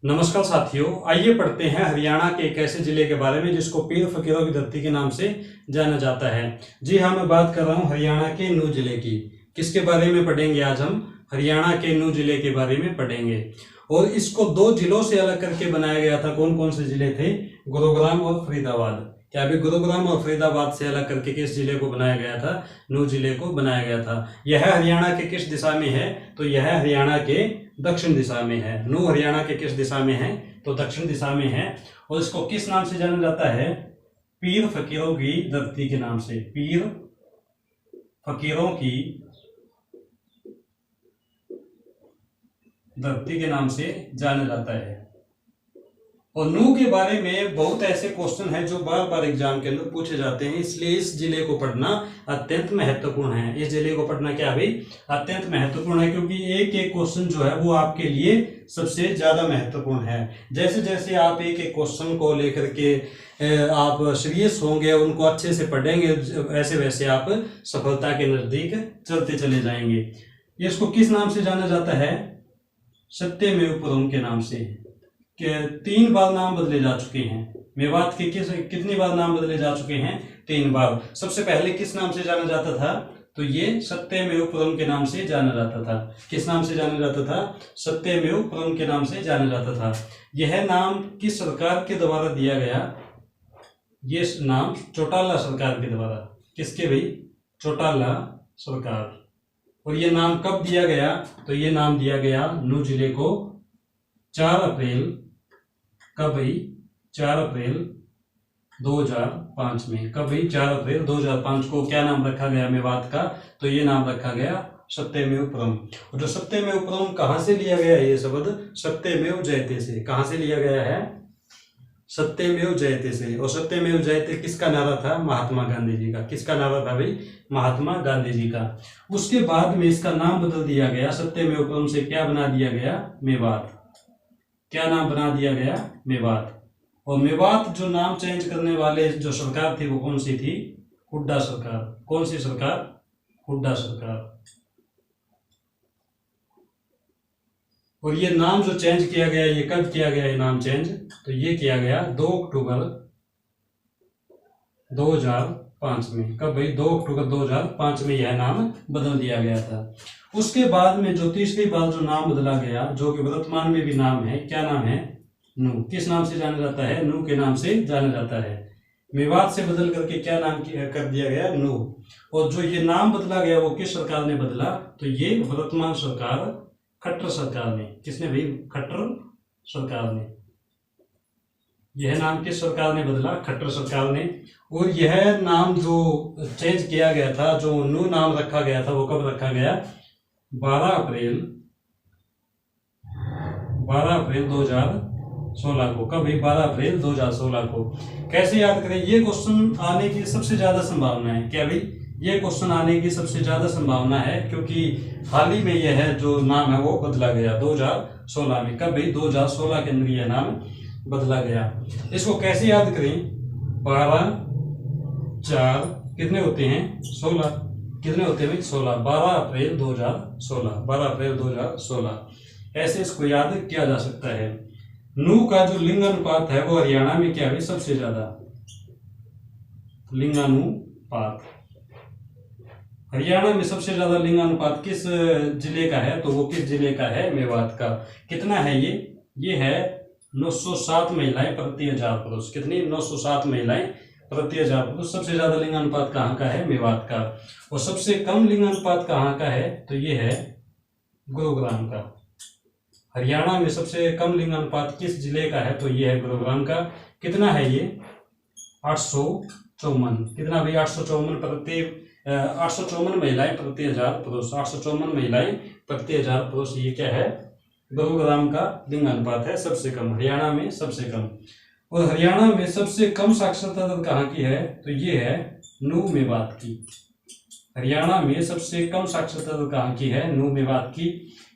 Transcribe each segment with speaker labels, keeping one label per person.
Speaker 1: नमस्कार साथियों, आइए पढ़ते हैं हरियाणा के एक ऐसे जिले के बारे में जिसको पीर फकीरों की धरती के नाम से जाना जाता है। जी हाँ, मैं बात कर रहा हूँ हरियाणा के नूह जिले की। किसके बारे में पढ़ेंगे आज हम? हरियाणा के नूह जिले के बारे में पढ़ेंगे। और इसको दो जिलों से अलग करके बनाया गया था। कौन कौन से जिले थे? गुरुग्राम और फरीदाबाद। क्या अभी गुरुग्राम और फरीदाबाद से अलग करके किस जिले को बनाया गया था? नूह जिले को बनाया गया था। यह हरियाणा के किस दिशा में है? तो यह हरियाणा के दक्षिण दिशा में है। नूह हरियाणा के किस दिशा में है? तो दक्षिण दिशा में है। और इसको किस नाम से जाना जाता है? पीर फकीरों की धरती के नाम से। पीर फकीरों की धरती के नाम से जाना जाता है। और नूह के बारे में बहुत ऐसे क्वेश्चन हैं जो बार बार एग्जाम के अंदर पूछे जाते हैं, इसलिए इस जिले को पढ़ना अत्यंत महत्वपूर्ण है। इस जिले को पढ़ना क्या भाई? अत्यंत महत्वपूर्ण है, क्योंकि एक एक क्वेश्चन जो है वो आपके लिए सबसे ज्यादा महत्वपूर्ण है। जैसे जैसे आप एक एक क्वेश्चन को लेकर के आप सीरियस होंगे, उनको अच्छे से पढ़ेंगे, वैसे वैसे आप सफलता के नजदीक चलते चले जाएंगे। इसको किस नाम से जाना जाता है? सत्यमेव पुरुष के नाम से। कि 3 बार नाम बदले जा चुके हैं। मेवात के कितनी बार नाम बदले जा चुके हैं? 3 बार। सबसे पहले किस नाम से जाना जाता था? तो ये सत्यमेव पुरुष के नाम से जाना जाता था। किस नाम से जाना जाता था? सत्यमेव पुरुष के नाम से जाना जाता था। यह नाम किस सरकार के द्वारा दिया गया? ये नाम चौटाला सरकार के द्वारा। किसके भाई? चौटाला सरकार। और ये नाम कब दिया गया? तो ये नाम दिया गया नूह जिले को 4 अप्रैल। कब भाई? 4 अप्रैल 2005 में। कब भाई? 4 अप्रैल 2005 को क्या नाम रखा गया मेवात का? तो ये नाम रखा गया सत्यमेव पुरुष। और जो सत्यमेव पुरुष कहाँ से लिया गया है? ये शब्द सत्यमेव जयते से। कहाँ से लिया गया है? सत्यमेव जयते से। और सत्यमेव जयते किसका नारा था? महात्मा गांधी जी का। किसका नारा था भाई? महात्मा गांधी जी का। उसके बाद में इसका नाम बदल दिया गया। सत्यमेव पुरुष से क्या बना दिया गया? मेवात। क्या नाम बना दिया गया? मेवात। और मेवात जो नाम चेंज करने वाले जो सरकार थी वो कौन सी थी? हुड्डा सरकार। कौन सी सरकार? हुड्डा सरकार। और ये नाम जो चेंज किया गया, ये कब किया गया ये नाम चेंज? तो ये किया गया 2 अक्टूबर 2005 में। कब भाई? 2 अक्टूबर 2005 में यह नाम बदल दिया गया था। उसके बाद में जो तीसरी बार जो नाम बदला गया, जो कि वर्तमान में भी नाम है, क्या नाम है? नूह। किस नाम से जाना जाता है? नूह के नाम से जाना जाता है। मेवात से बदल करके क्या नाम कर दिया गया? नूह। और जो ये नाम बदला गया वो किस सरकार ने बदला? तो ये वर्तमान सरकार, खट्टर सरकार ने। किसने भाई? खट्टर सरकार ने। यह नाम किस सरकार ने बदला? खट्टर सरकार ने। और यह नाम जो चेंज किया गया था, जो नूह नाम रखा गया था, वो कब रखा गया? 12 अप्रैल 2016 को। कब भाई? 12 अप्रैल 2016 को। कैसे याद करें? ये क्वेश्चन आने की सबसे ज्यादा संभावना है। क्या भाई? ये क्वेश्चन आने की सबसे ज्यादा संभावना है, क्योंकि हाल ही में यह जो नाम है वो बदला गया 2016 में। कब भाई? 2016 के अंदर यह नाम बदला गया। इसको कैसे याद करें? 12 4 कितने होते हैं? 16। कितने होते हैं भाई? 16। 12 अप्रैल 2016। 12 अप्रैल 2016। ऐसे इसको याद किया जा सकता है। नूह का जो लिंगानुपात है वो हरियाणा में क्या है? सबसे ज्यादा लिंगानुपात। हरियाणा में सबसे ज्यादा लिंगानुपात किस जिले का है? तो वो किस जिले का है? मेवात का। कितना है ये है 907 महिलाएं प्रति 1000 पुरुष। कितनी? 907 महिलाएं प्रति 1000 पुरुष। सबसे ज्यादा लिंगानुपात कहाँ का है? मेवात का। और सबसे कम लिंगानुपात कहाँ का है? तो ये है गुरुग्राम का। हरियाणा में सबसे कम लिंगानुपात किस जिले का है? तो ये है गुरुग्राम का। कितना है ये? 854। कितना भाई? 854 महिलाएं प्रति 1000 पुरुष। 854 महिलाएं प्रति 1000 पुरुष। ये क्या है? गुरुग्राम का लिंगानुपात है सबसे कम। हरियाणा में सबसे कम। और हरियाणा में सबसे कम साक्षरता दर कहाँ की है? तो ये है नूह मेवात की। हरियाणा में सबसे कम साक्षरता दर कहाँ की है? नूह मेवात की।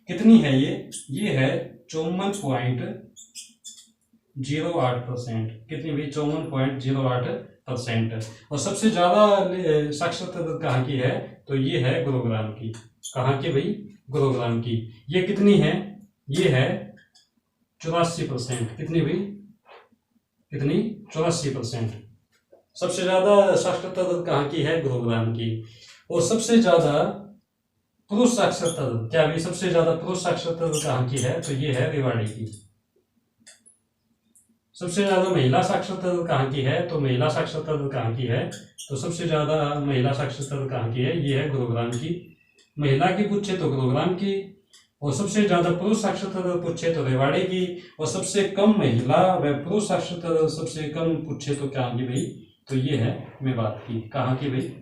Speaker 1: कितनी है ये है 54.08%। कितनी भी? 54.08%। और सबसे ज्यादा साक्षरता दर कहाँ की है? तो ये है गुरुग्राम की। कहाँ की भाई? गुरुग्राम की। ये कितनी है? ये है 84%। कितनी भाई, कितनी, 84%। सबसे ज्यादा साक्षरता दर कहाँ की है, गुरुग्राम की। और सबसे ज्यादा पुरुष साक्षरता दर, क्या भी सबसे ज्यादा पुरुष साक्षरता दर कहाँ की है, तो ये है रेवाड़ी की। सबसे ज्यादा महिला साक्षरता दर कहाँ की है, तो महिला साक्षरता दर कहाँ की है, तो सबसे ज्यादा महिला साक्षरता दर कहाँ की है, ये है गुरुग्राम की। महिला की पूछे तो गुरुग्राम की, और सबसे ज्यादा पुरुष साक्षरता दर पूछे तो रेवाड़ी की, और सबसे कम महिला व पुरुष साक्षरता दर सबसे कम पूछे तो कहाँ की भाई, तो ये है मेवात की। कहाँ की भाई,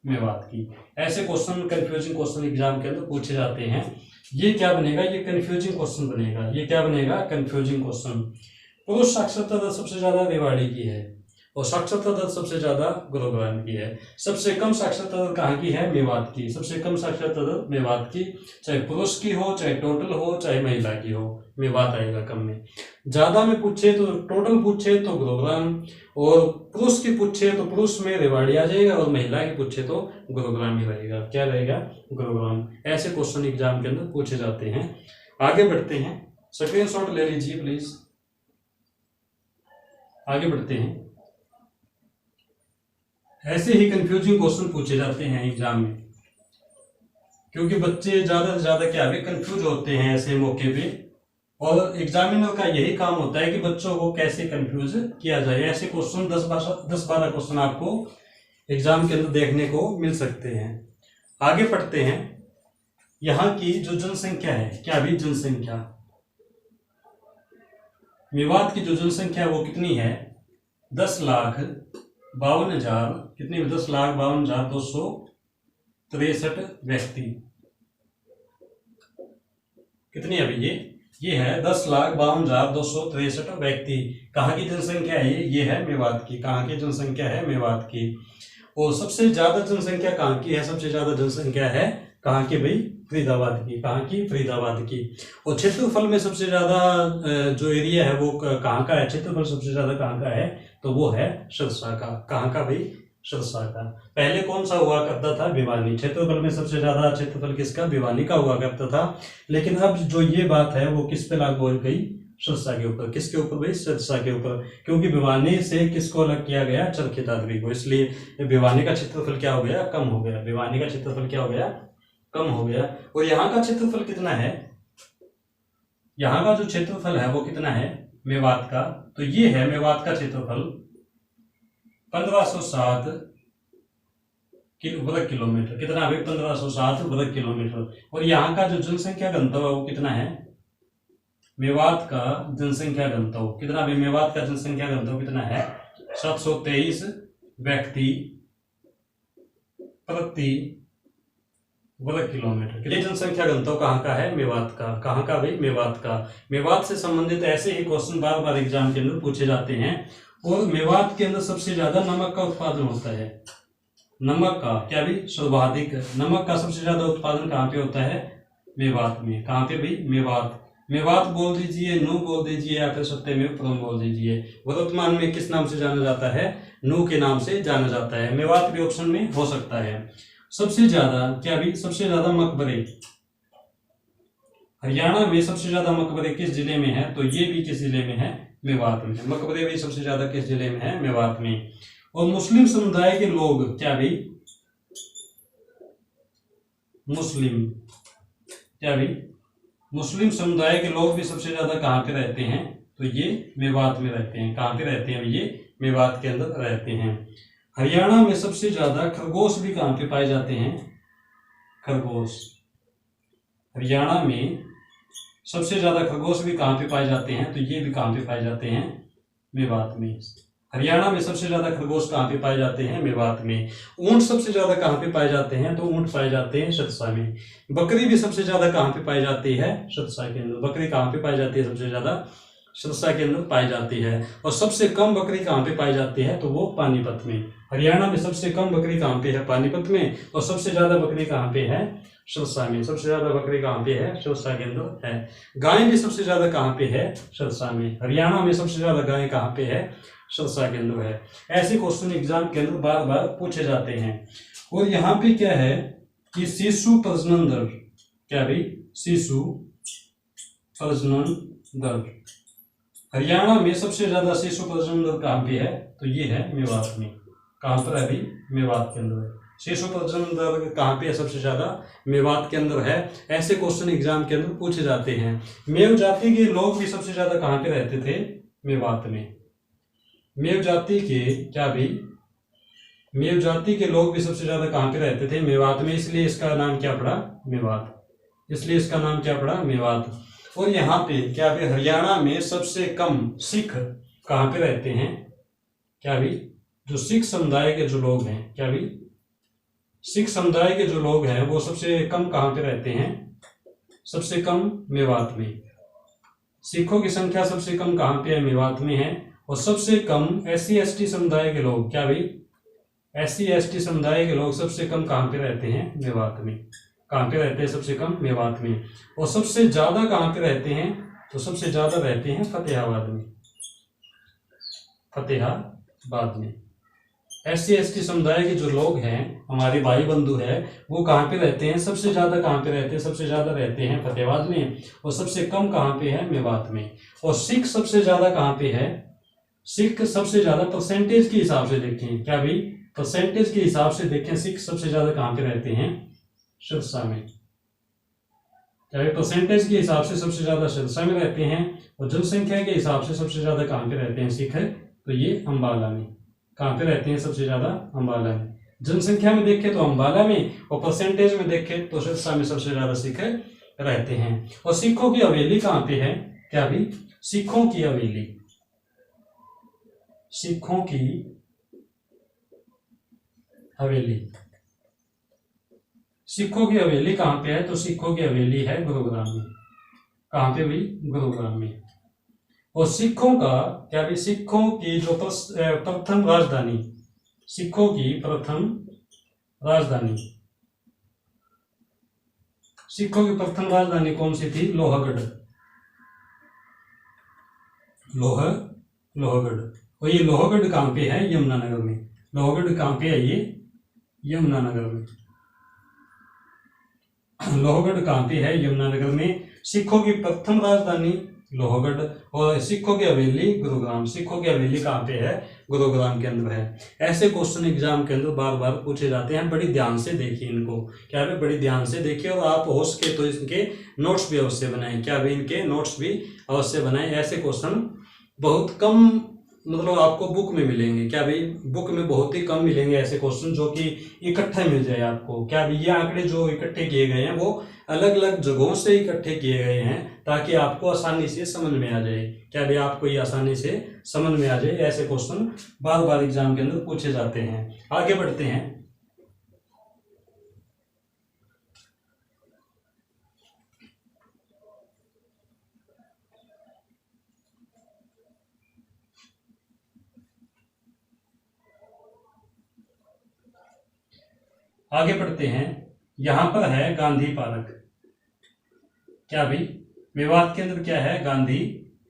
Speaker 1: मेवात की। ऐसे क्वेश्चन, कंफ्यूजिंग क्वेश्चन एग्जाम के अंदर पूछे जाते हैं। ये क्या बनेगा, ये कंफ्यूजिंग क्वेश्चन बनेगा। ये क्या बनेगा, कंफ्यूजिंग क्वेश्चन। पुरुष साक्षरता दर सबसे ज्यादा रेवाड़ी की है, और साक्षरता दर सबसे ज्यादा गुरुग्राम की है। सबसे कम साक्षरता दर कहाँ की है, मेवात की। सबसे कम साक्षरता दर मेवात की, चाहे पुरुष की हो, चाहे टोटल हो, चाहे महिला की हो, मेवात आएगा कम में। ज्यादा में पूछे तो टोटल पूछे तो गुरुग्राम, और पुरुष की पूछे तो पुरुष में रेवाड़ी आ जाएगा, और महिला की पूछे तो गुरुग्राम ही रहेगा। क्या रहेगा, गुरुग्राम। ऐसे क्वेश्चन एग्जाम के अंदर पूछे जाते हैं। आगे बढ़ते हैं, स्क्रीनशॉट ले लीजिए प्लीज। आगे बढ़ते हैं। ऐसे ही कंफ्यूजिंग क्वेश्चन पूछे जाते हैं एग्जाम में, क्योंकि बच्चे ज्यादा से ज्यादा क्या है, कंफ्यूज होते हैं ऐसे मौके पे, और एग्जामिनर का यही काम होता है कि बच्चों को कैसे कंफ्यूज किया जाए। ऐसे क्वेश्चन 10-12 क्वेश्चन आपको एग्जाम के अंदर देखने को मिल सकते हैं। आगे पढ़ते हैं। यहाँ की जो जनसंख्या है, क्या भी जनसंख्या, मेवात की जो जनसंख्या है वो कितनी है, 10,52,000, कितनी, 10,52,263 व्यक्ति। कितनी है अभी ये है 10,52,263 व्यक्ति। कहाँ की जनसंख्या है ये है मेवात की। कहाँ की जनसंख्या है, मेवात की। और सबसे ज्यादा जनसंख्या कहाँ की है, सबसे ज्यादा जनसंख्या है कहाँ की भाई, फरीदाबाद की। कहाँ की, फरीदाबाद की। और क्षेत्रफल में सबसे ज्यादा जो एरिया है वो कहाँ का है, क्षेत्रफल सबसे ज्यादा कहाँ का है, तो वो है सिरसा का। कहाँ का भाई, सिरसा का। पहले कौन सा हुआ करता था, भिवानी। क्षेत्रफल में सबसे ज्यादा क्षेत्रफल किसका, भिवानी का हुआ करता था। लेकिन अब जो ये बात है वो किस पे लागू हो गई, सिरसा के ऊपर। किसके ऊपर भाई, सिरसा के ऊपर। क्योंकि भिवानी से किसको अलग किया गया, चरखी दादरी को, इसलिए भिवानी का क्षेत्रफल क्या हो गया, कम हो गया। भिवानी का क्षेत्रफल क्या हो गया, कम हो गया। और यहाँ का क्षेत्रफल कितना है, यहाँ का जो क्षेत्रफल है वो कितना है मेवात का, तो ये है मेवात का क्षेत्रफल 1507 वर्ग किलोमीटर। कितना है 1507 वर्ग किलोमीटर। और यहाँ का जो जनसंख्या घनत्व है वो कितना है, मेवात का जनसंख्या घनत्व कितना है, मेवात का जनसंख्या घनत्व कितना है, 723 व्यक्ति प्रति वर्ग किलोमीटर। ये जनसंख्या घनत्व कहाँ का है, मेवात का। कहाँ का भाई, मेवात का। मेवात से संबंधित ऐसे ही क्वेश्चन बार बार एग्जाम के अंदर पूछे जाते हैं। और मेवात के अंदर सबसे ज्यादा नमक का उत्पादन होता है। नमक का क्या भी, सर्वाधिक नमक का सबसे ज्यादा उत्पादन कहाँ पे होता है, मेवात में। कहाँ पे भाई, मेवात। मेवात बोल दीजिए, नू बोल दीजिए, या फिर सत्यमेव प्रथम बोल दीजिए। वर्तमान में किस नाम से जाना जाता है, नू के नाम से जाना जाता है। मेवात भी ऑप्शन में हो सकता है। सबसे ज्यादा क्या भी, सबसे ज्यादा मकबरे हरियाणा में सबसे ज्यादा मकबरे किस जिले में है, तो ये भी किस जिले में है, मेवात में। मकबरे भी सबसे ज्यादा किस जिले में है, मेवात में। और मुस्लिम समुदाय के लोग क्या भी, मुस्लिम क्या भी, मुस्लिम समुदाय के लोग भी सबसे ज्यादा कहाँ पे रहते हैं, तो ये मेवात में रहते हैं। कहाँ पे रहते हैं, ये मेवात के अंदर रहते हैं। हरियाणा में सबसे ज्यादा खरगोश भी कहाँ पे पाए जाते हैं, खरगोश। हरियाणा में सबसे ज्यादा खरगोश भी कहाँ पे पाए जाते हैं, तो ये भी कहाँ पे पाए जाते हैं, मेवात में। हरियाणा में सबसे ज्यादा खरगोश कहाँ पे पाए जाते हैं, मेवात में। ऊंट सबसे ज्यादा कहाँ पे पाए जाते हैं, तो ऊंट पाए जाते हैं सिरसा में। बकरी भी सबसे ज्यादा कहाँ पे पाई जाती है, सिरसा के अंदर। बकरी कहाँ पे पाई जाती है, सबसे ज्यादा सिरसा के अंदर पाई जाती है। और सबसे कम बकरी कहाँ पे पाई जाती है, तो वो पानीपत में। हरियाणा में सबसे कम बकरी कहाँ पे है, पानीपत में। और सबसे ज्यादा बकरी कहाँ पे है, सिरसा में। सबसे ज्यादा बकरी कहाँ पे है, सिरसा के अंदर है। गाय भी सबसे ज्यादा कहाँ पे है, सिरसा में। हरियाणा में सबसे ज्यादा गाय कहाँ पे है, सिरसा के अंदर है। ऐसे क्वेश्चन एग्जाम के अंदर बार बार पूछे जाते हैं। और यहाँ पे क्या है कि शिशु प्रजनन दर, क्या भाई, शिशु प्रजनन दर हरियाणा में सबसे ज्यादा शिशु प्रजनन दर कहाँ पे है? तो ये है मेवात में। कहाँ पर है अभी? मेवात के अंदर है। शिशु प्रजनन दर कहाँ पे है सबसे ज्यादा? मेवात के अंदर है। ऐसे क्वेश्चन एग्जाम के अंदर पूछे जाते हैं। मेव जाति के लोग भी सबसे ज्यादा कहाँ पे रहते थे? मेवात में। मेव जाति के क्या भी मेव जाति के लोग भी सबसे ज्यादा कहाँ पे रहते थे? मेवात में। इसलिए इसका नाम क्या पड़ा? मेवात। इसलिए इसका नाम क्या पड़ा? मेवात। और यहाँ पे क्या भी हरियाणा में सबसे कम सिख कहाँ पे रहते हैं? क्या भी जो सिख समुदाय के जो लोग हैं, क्या भी सिख समुदाय के जो लोग हैं वो सबसे कम कहाँ पे रहते हैं? सबसे कम मेवात में। सिखों की संख्या सबसे कम कहाँ पे है? मेवात में है। और सबसे कम SC ST समुदाय के लोग, क्या भाई SC ST समुदाय के लोग सबसे कम कहाँ पे रहते हैं? मेवात में। कहाँ पे रहते हैं सबसे कम? मेवात में। और सबसे ज्यादा कहाँ पे रहते हैं? तो सबसे ज्यादा रहते हैं फतेहाबाद में। फतेहाबाद में SC ST समुदाय के जो लोग हैं, हमारे भाई बंधु है, वो कहाँ पे रहते हैं? सबसे ज्यादा कहाँ पे रहते हैं? सबसे ज्यादा रहते हैं फतेहाबाद में। और सबसे कम कहाँ पे है? मेवात में। और सिख सबसे ज्यादा कहाँ पे है? सिख सबसे ज्यादा परसेंटेज के हिसाब से देखें, क्या भाई परसेंटेज के हिसाब से देखें, सिख सबसे ज्यादा कहाँ पे रहते हैं? सिरसा में। क्या भाई परसेंटेज के हिसाब से सबसे ज्यादा सिरसा में रहते हैं। और जनसंख्या के हिसाब से सबसे ज्यादा कहाँ पे रहते हैं सिख? तो ये अंबाला में। कहाँ पे रहते हैं सबसे ज्यादा? अंबाला में। जनसंख्या में देखें तो अंबाला में, और परसेंटेज में देखें तो सिरसा में सबसे ज्यादा सिख रहते हैं। और सिखों की हवेली कहाँ पे है? क्या भी सिखों की हवेली, सिखों की हवेली, सिखों की हवेली कहाँ पे है? तो सिखों की हवेली है गुरुग्राम में। कहाँ पे भी? गुरुग्राम में। और सिखों का क्या भी सिखों की जो प्रथम राजधानी, सिखों की प्रथम राजधानी, सिखों की प्रथम राजधानी कौन सी थी? लोहगढ़। लोहगढ़। और ये लोहगढ़ कहाँ पे है? यमुनानगर में। लोहगढ़ कहाँ पे है? ये यमुनानगर में। लोहगढ़ कहाँ पे है? यमुनानगर में। सिखों की प्रथम राजधानी लोहगढ़, और सिखों की हवेली गुरुग्राम। सिखों की हवेली कहाँ पे है? गुरुग्राम के अंदर है। ऐसे क्वेश्चन एग्जाम के अंदर बार बार पूछे जाते हैं। बड़ी ध्यान से देखिए इनको, क्या है बड़ी ध्यान से देखिए, और आप हो सके तो इनके नोट्स भी अवश्य बनाएं। क्या भी इनके नोट्स भी अवश्य बनाएं। ऐसे क्वेश्चन बहुत कम मतलब आपको बुक में मिलेंगे। क्या भाई बुक में बहुत ही कम मिलेंगे ऐसे क्वेश्चन जो कि इकट्ठे मिल जाए आपको। क्या भाई ये आंकड़े जो इकट्ठे किए गए हैं वो अलग अलग जगहों से इकट्ठे किए गए हैं ताकि आपको आसानी से समझ में आ जाए। क्या भाई आपको ये आसानी से समझ में आ जाए। ऐसे क्वेश्चन बार बार एग्जाम के अंदर पूछे जाते हैं। आगे बढ़ते हैं। आगे बढ़ते हैं। यहां पर है गांधी पार्क। क्या भाई मेवात के अंदर क्या है? गांधी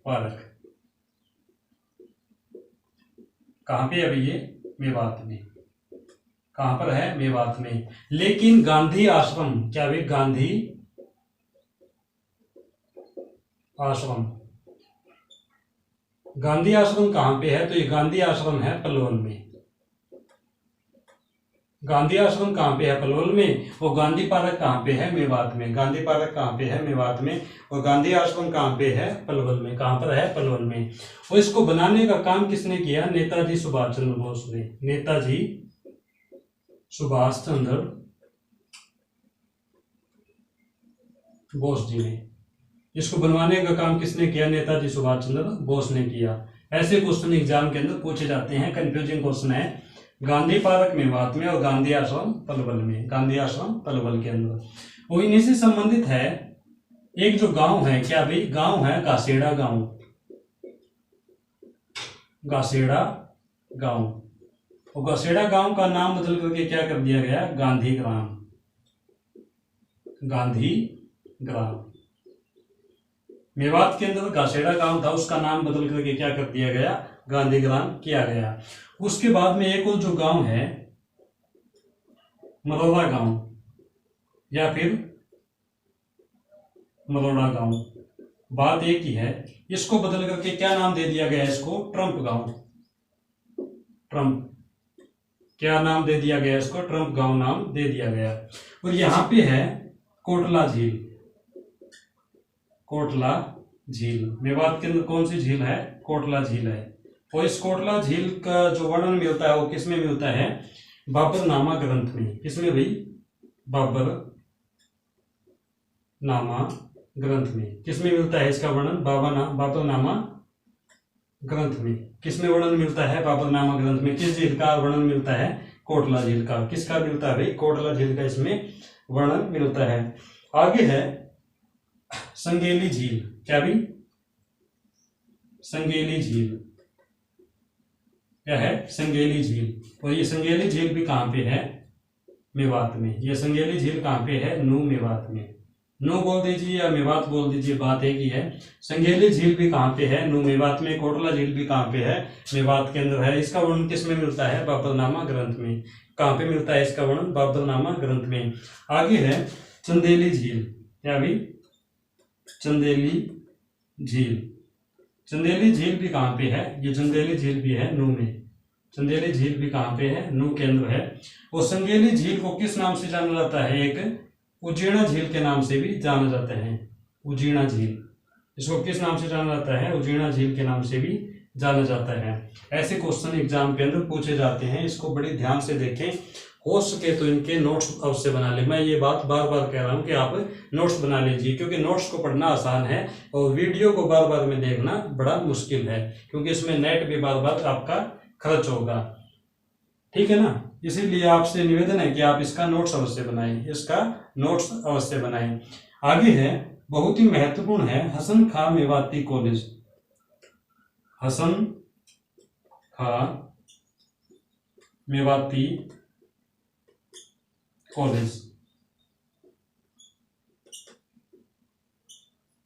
Speaker 1: पार्क। कहां पे है अभी ये? मेवात में। कहां पर है? मेवात में। लेकिन गांधी आश्रम, क्या भाई गांधी आश्रम, गांधी आश्रम कहां पे है? तो ये गांधी आश्रम है पलवल में। गांधी आश्रम कहाँ पे है? पलवल में। और गांधी पार्क कहाँ पे है? मेवात में। गांधी पार्क कहाँ पे है? मेवात में। और गांधी आश्रम कहाँ पे है? पलवल में। कहाँ पर है? पलवल में। और इसको बनाने का काम किसने किया? नेताजी सुभाष चंद्र बोस ने। नेताजी सुभाष चंद्र बोस जी ने। इसको बनवाने का काम किसने किया? नेताजी सुभाष चंद्र बोस ने किया। ऐसे क्वेश्चन एग्जाम के अंदर पूछे जाते हैं। कंफ्यूजिंग क्वेश्चन है। गांधी पार्क मेवात में और गांधी आश्रम पलवल में। गांधी आश्रम पलवल के अंदर। वो इन्हीं से संबंधित है। एक जो गांव है, क्या भाई गांव है गासेड़ा गांव। गासेड़ा गांव। और गासेड़ा गांव का नाम बदल करके क्या कर दिया गया? गांधी ग्राम। गांधी ग्राम। मेवात के अंदर गासेड़ा गांव था, उसका नाम बदल करके क्या कर दिया गया? गांधी ग्राम किया गया। उसके बाद में एक और जो गांव है मरोड़ा गांव या फिर मरोड़ा गांव। बात एक ही है। इसको बदल करके क्या नाम दे दिया गया, इसको ट्रंप गांव, ट्रंप, क्या नाम दे दिया गया इसको, ट्रंप गांव नाम दे दिया गया। और यहाँ पे है कोटला झील, कोटला झील, मेवात के अंदर कौन सी झील है, कोटला झील है। और इस कोटला झील का जो वर्णन मिलता है वो किसमें मिलता है, बाबरनामा ग्रंथ में। किसमें भाई, बाबरनामा ग्रंथ में। किसमें मिलता है इसका वर्णन, बाबरनामा ग्रंथ में। किसमें वर्णन मिलता है, बाबरनामा ग्रंथ में। किस झील का वर्णन मिलता है, कोटला झील का। किसका मिलता है भाई, कोटला झील का इसमें वर्णन मिलता है। आगे है संगेली झील, क्या भी, संगेली झील, क्या है, संगेली झील। और ये संगेली झील भी कहां पे है, मेवात में। ये संगेली झील कहां पे है, नू मेवात में। नू बोल दीजिए या मेवात बोल दीजिए, बात एक ही है। संगेली झील भी कहां पे है, नू मेवात में। कोटला झील भी कहां पे है, मेवात के अंदर है। इसका वर्णन किसमें मिलता है, बाबरनामा ग्रंथ में। कहां पे मिलता है इसका वर्णन, बाबरनामा ग्रंथ में। आगे है चंदेली झील, क्या भी, चंदेली झील। चंदेली झील भी कहां पे है, ये चंदेली झील भी है नू में। चंदेली झील भी कहां पे है, नू के अंदर है। और संगेली झील को किस नाम से जाना जाता है, एक उजीना झील के नाम से भी जाना जाता है, उजीना झील। इसको किस नाम से जाना जाता है, उजीना झील के नाम से भी जाना जाता है। ऐसे क्वेश्चन एग्जाम के अंदर पूछे जाते हैं, इसको बड़ी ध्यान से देखें। हो सके तो इनके नोट्स अवश्य बना ले। मैं ये बात बार बार कह रहा हूँ कि आप नोट्स बना लीजिए, क्योंकि नोट्स को पढ़ना आसान है और वीडियो को बार बार में देखना बड़ा मुश्किल है, क्योंकि इसमें नेट भी बार बार आपका खर्च होगा, ठीक है ना। इसीलिए आपसे निवेदन है कि आप इसका नोट्स अवश्य बनाएं, इसका नोट्स अवश्य बनाएं। आगे है, बहुत ही महत्वपूर्ण है, हसन खां मेवाती कॉलेज, हसन खां मेवाती कॉलेज।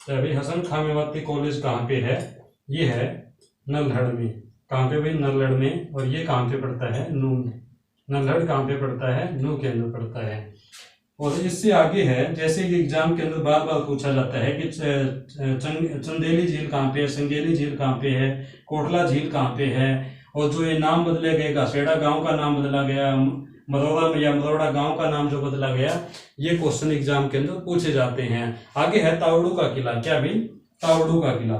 Speaker 1: अभी हसन खां मेवाती कॉलेज कहाँ पे है, ये है नल्हड़ में। कहाँ पे भाई, नल्हड़ में। और ये कहाँ पे पड़ता है, नू में। नल्हड़ कहाँ पे पड़ता है, नू के अंदर पड़ता है। और इससे आगे है, जैसे कि एग्जाम के अंदर बार बार पूछा जाता है कि चंदेली झील कहाँ पे है, संगेली झील कहाँ पे है, कोटला झील कहाँ पे है। और जो ये नाम बदले गए, घासेड़ा गांव का नाम बदला गया, मरोड़ा में या मरोड़ा गांव का नाम जो बदला गया, ये क्वेश्चन एग्जाम के अंदर पूछे जाते हैं। आगे है तावड़ू का किला, क्या भाई, तावड़ू का किला।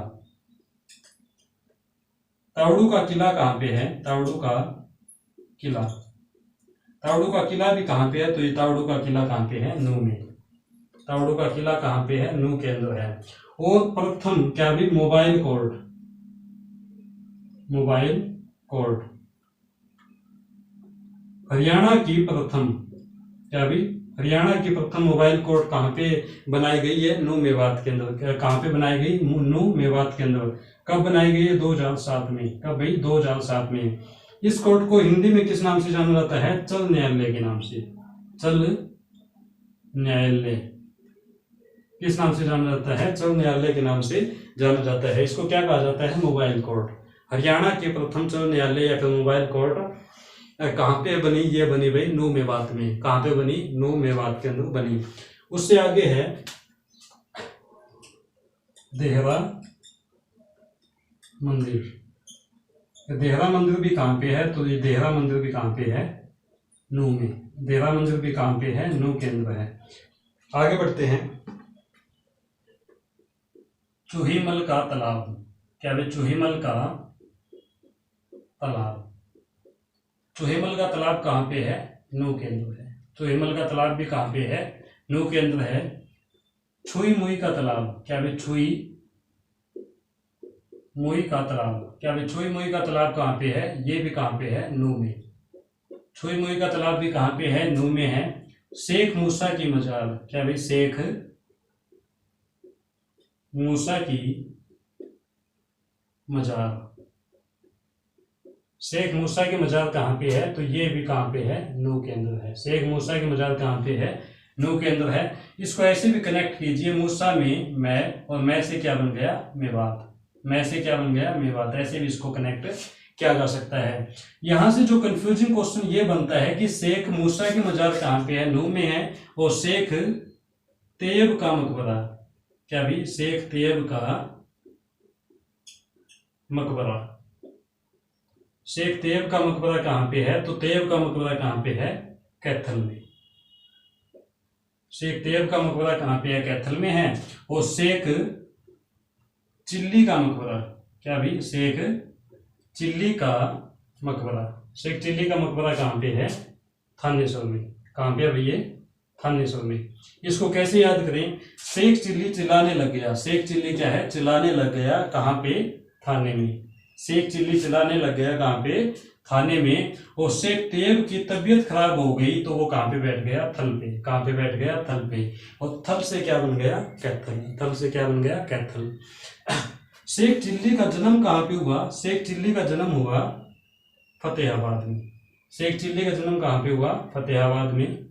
Speaker 1: तावड़ू का किला कहाँ पे है, तावड़ू का किला। तावड़ू का किला भी कहाँ पे है, तो ये तावड़ू का किला कहाँ पे है, नू में। तावड़ू का किला कहाँ पे है, नू के अंदर है। और प्रथम, क्या भी, mobile court, mobile court. Haryana की प्रथम, क्या भी, हरियाणा की प्रथम मोबाइल कोर्ट कहाँ पे बनाई गई है, नू मेवात के अंदर। कहाँ पे बनाई गई, नू मेवात के अंदर। कब बनाई गई है, 2007 में। कब भाई, 2007 में। इस कोर्ट को हिंदी में किस नाम से जाना जाता है, चल न्यायालय के नाम से। चल न्यायालय किस नाम से जाना जाता है, चल न्यायालय के नाम से जाना जाता है। इसको क्या कहा जाता है, मोबाइल कोर्ट। हरियाणा के प्रथम चल न्यायालय या फिर मोबाइल कोर्ट कहाँ पे बनी, ये बनी भाई नू मेवात में। कहाँ पे बनी, नू मेवात के अंदर बनी। उससे आगे है देहरा मंदिर। देहरा मंदिर भी कहाँ पे है, तो ये देहरा मंदिर भी कहाँ पे है, नू में। देहरा मंदिर भी कहाँ पे है, नू के अंदर है। आगे बढ़ते हैं, चूहीमल का तालाब, क्या है, चूहीमल का तालाब। चूहीमल का तालाब कहाँ पे है, नू के अंदर है। चूहीमल का तालाब भी कहाँ पे है, नू के अंदर है। छुई मुई का तालाब, क्या है, छुई मुई का तालाब। क्या है, छुई मुई का तालाब कहाँ पे है, ये भी कहाँ पे है, नू में। छुई मुई का तालाब भी कहाँ पे है, नू में है। शेख मूसा की मजार, क्या भाई, शेख मूसा की मजार। शेख मूसा की मजार कहाँ पे है, तो ये भी कहाँ पे है, नू के अंदर है। शेख मूसा की मजार कहाँ पे है, नू के अंदर है। इसको ऐसे भी कनेक्ट कीजिए, मूसा में मैं, और मैं से क्या बन गया, मेवात। मैं से क्या बन गया, मेवात। ऐसे भी इसको कनेक्ट किया जा सकता है। यहां से जो कंफ्यूजिंग क्वेश्चन ये बनता है कि शेख मूसा की मजार कहाँ पे है, नू में है। और शेख तैयब का मकबरा, क्या भी, शेख तैयब का मकबरा। शेख तैयब का मकबरा कहाँ पे है? तो तैयब का मकबरा कहाँ पे है? कैथल में। शेख तैयब का मकबरा कहाँ पे है? कैथल में है। और शेख चिल्ली का मकबरा, क्या भी, शेख चिल्ली का मकबरा, शेख चिल्ली का मकबरा कहाँ पे है? थानेश्वर में। कहाँ पे है भैया? थानेश्वर में। इसको कैसे याद करें? शेख चिल्ली चिल्लाने लग गया। शेख चिल्ली क्या है? चिल्लाने लग गया। कहाँ पे? थाने में। शेख चिल्ली चिल्लाने लग गया। कहाँ पे? थाने में। और शेख तैयब की तबीयत खराब हो गई तो वो कहाँ पे बैठ गया? थल पे। कहाँ पे बैठ गया? थल पे। और थल से क्या बन गया? कैथल। थल से क्या बन गया? कैथल। शेख चिल्ली का जन्म कहाँ पे हुआ? शेख चिल्ली का जन्म हुआ फतेहाबाद में। शेख चिल्ली का जन्म कहाँ पे हुआ? फतेहाबाद में।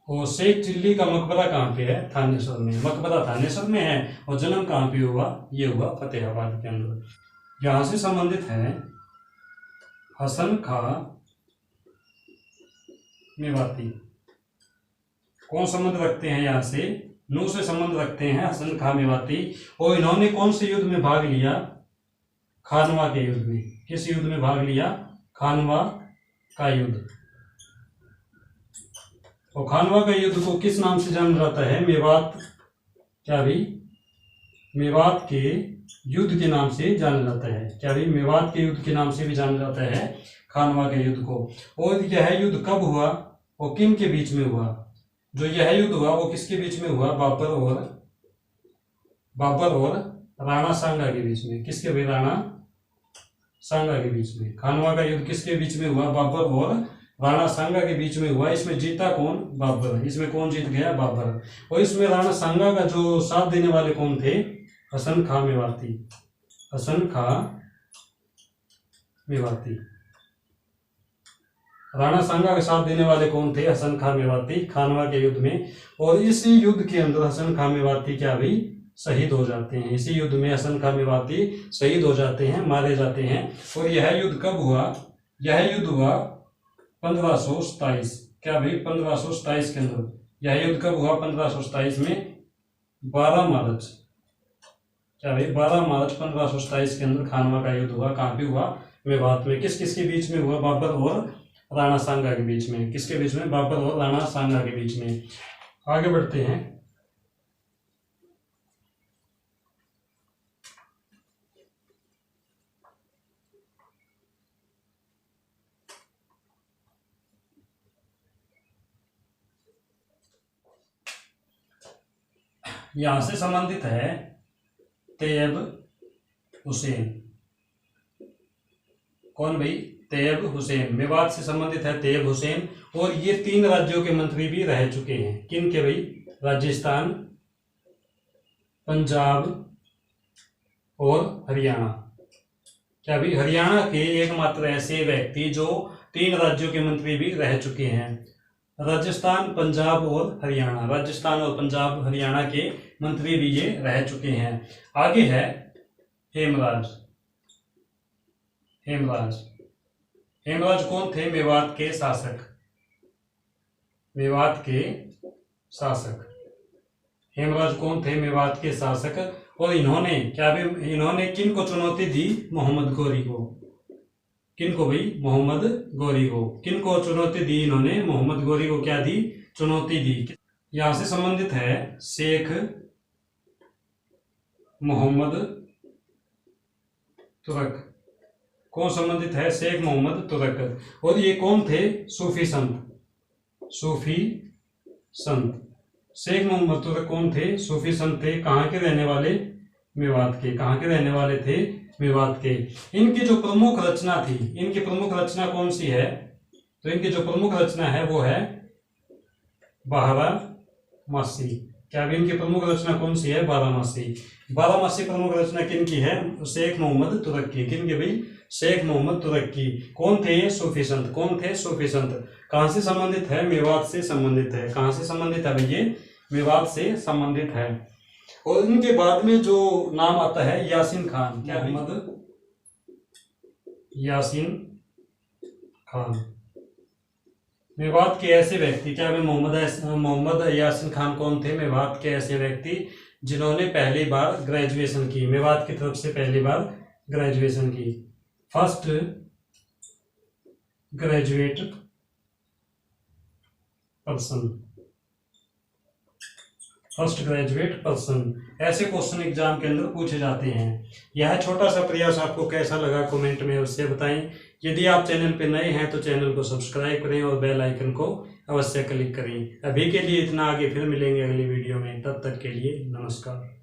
Speaker 1: और शेख चिल्ली का मकबरा कहाँ पे है? थानेश्वर में। मकबरा थानेश्वर में है और जन्म कहाँ पे हुआ? ये हुआ फतेहाबाद के अंदर। यहां से संबंधित है हसन खां मेवाती। कौन संबंध रखते हैं? यहाँ से नू से संबंध रखते हैं हसन खां मेवाती। और इन्होंने कौन से युद्ध में भाग लिया? खानवा के युद्ध में। किस युद्ध में भाग लिया? खानवा का युद्ध। और खानवा का युद्ध को किस नाम से जाना जाता है? मेवात, क्या भी, मेवात के युद्ध के नाम से जाना जाता है। क्या भी, मेवात के युद्ध के नाम से भी जाना जाता है खानवा के युद्ध को। और यह युद्ध कब हुआ और किन के बीच में हुआ? जो यह युद्ध हुआ वो किसके बीच में हुआ? बाबर और राणा सांगा के बीच में। किसके भी? राणा सांगा के बीच में। खानवा का युद्ध किसके बीच में हुआ? बाबर और राणा सांगा के बीच में हुआ। इसमें जीता कौन? बाबर। इसमें कौन जीत गया? बाबर। और इसमें राणा सांगा का जो साथ देने वाले कौन थे? हसन खां मेवाती। हसन खां मेवाती। राणा सांगा के साथ देने वाले कौन थे? हसन खां मेवाती, खानवा के युद्ध में। और इसी युद्ध के अंदर हसन खां मेवाती क्या भी शहीद हो जाते हैं। इसी युद्ध में हसन खां मेवाती शहीद हो जाते हैं, मारे जाते हैं। और यह युद्ध कब हुआ? यह युद्ध हुआ 1527। क्या भाई? 1527 के अंदर। यह युद्ध कब हुआ? 1527 में 12 मार्च। क्या भाई? 12 मार्च 1527 के अंदर खानवा का युद्ध हुआ। कहाँ पे हुआ? मेवात में। किस किस के बीच में हुआ? बाबर और राणा सांगा के बीच में। किसके बीच में? बाबर और राणा सांगा के बीच में। आगे बढ़ते हैं। यहां से संबंधित है तैयब हुसैन। कौन भाई? तैयब हुसैन। मेवात से संबंधित है तैयब हुसैन। और ये 3 राज्यों के मंत्री भी रह चुके हैं। किन के भाई? राजस्थान, पंजाब और हरियाणा। क्या भाई? हरियाणा के एकमात्र ऐसे व्यक्ति जो 3 राज्यों के मंत्री भी रह चुके हैं। राजस्थान, पंजाब और हरियाणा। राजस्थान और पंजाब, हरियाणा के मंत्री भी ये रह चुके हैं। आगे है हेमराज। हेमराज। हेमराज कौन थे? मेवात के शासक। मेवात के शासक। हेमराज कौन थे? मेवात के शासक। और इन्होंने क्या भी, इन्होंने किन को चुनौती दी? मोहम्मद गौरी को। किन को भाई? मोहम्मद गौरी को। किन को चुनौती दी इन्होंने? मोहम्मद गौरी को क्या दी? चुनौती दी। यहां से संबंधित है शेख मोहम्मद तुरक। कौन संबंधित है? शेख मोहम्मद तुरक। और ये कौन थे? सूफी संत। सूफी संत। शेख मोहम्मद तुरक कौन थे? सूफी संत थे। कहाँ के रहने वाले? मेवात के। कहाँ के रहने वाले थे? मेवात के। इनकी जो प्रमुख रचना थी, इनकी प्रमुख रचना कौन सी है? तो इनकी जो प्रमुख रचना है वो है बारामासी। क्या भी? इनकी प्रमुख रचना कौन सी है? बारामासी। बारामासी प्रमुख रचना किन की है? शेख मोहम्मद तुरक की। किन की भाई? शेख मोहम्मद तुरक की। कौन थे ये? सूफी संत। कौन थे? सूफी संत। कहां से संबंधित है? मेवात से संबंधित है। कहां से संबंधित है भैया? मेवात से संबंधित है। और इनके बाद में जो नाम आता है यासीन खान। क्या? मोहम्मद यासीन खान। मेवात के ऐसे व्यक्ति, क्या वे मोहम्मद यासीन खान कौन थे? मेवात के ऐसे व्यक्ति जिन्होंने पहली बार ग्रेजुएशन की, मेवात की तरफ से पहली बार ग्रेजुएशन की। First graduate person, first graduate person, ऐसे क्वेश्चन एग्जाम के अंदर पूछे जाते हैं। यह छोटा सा प्रयास आपको कैसा लगा कमेंट में अवश्य बताएं। यदि आप चैनल पर नए हैं तो चैनल को सब्सक्राइब करें और बेल आइकन को अवश्य क्लिक करें। अभी के लिए इतना, आगे फिर मिलेंगे अगली वीडियो में, तब तक के लिए नमस्कार।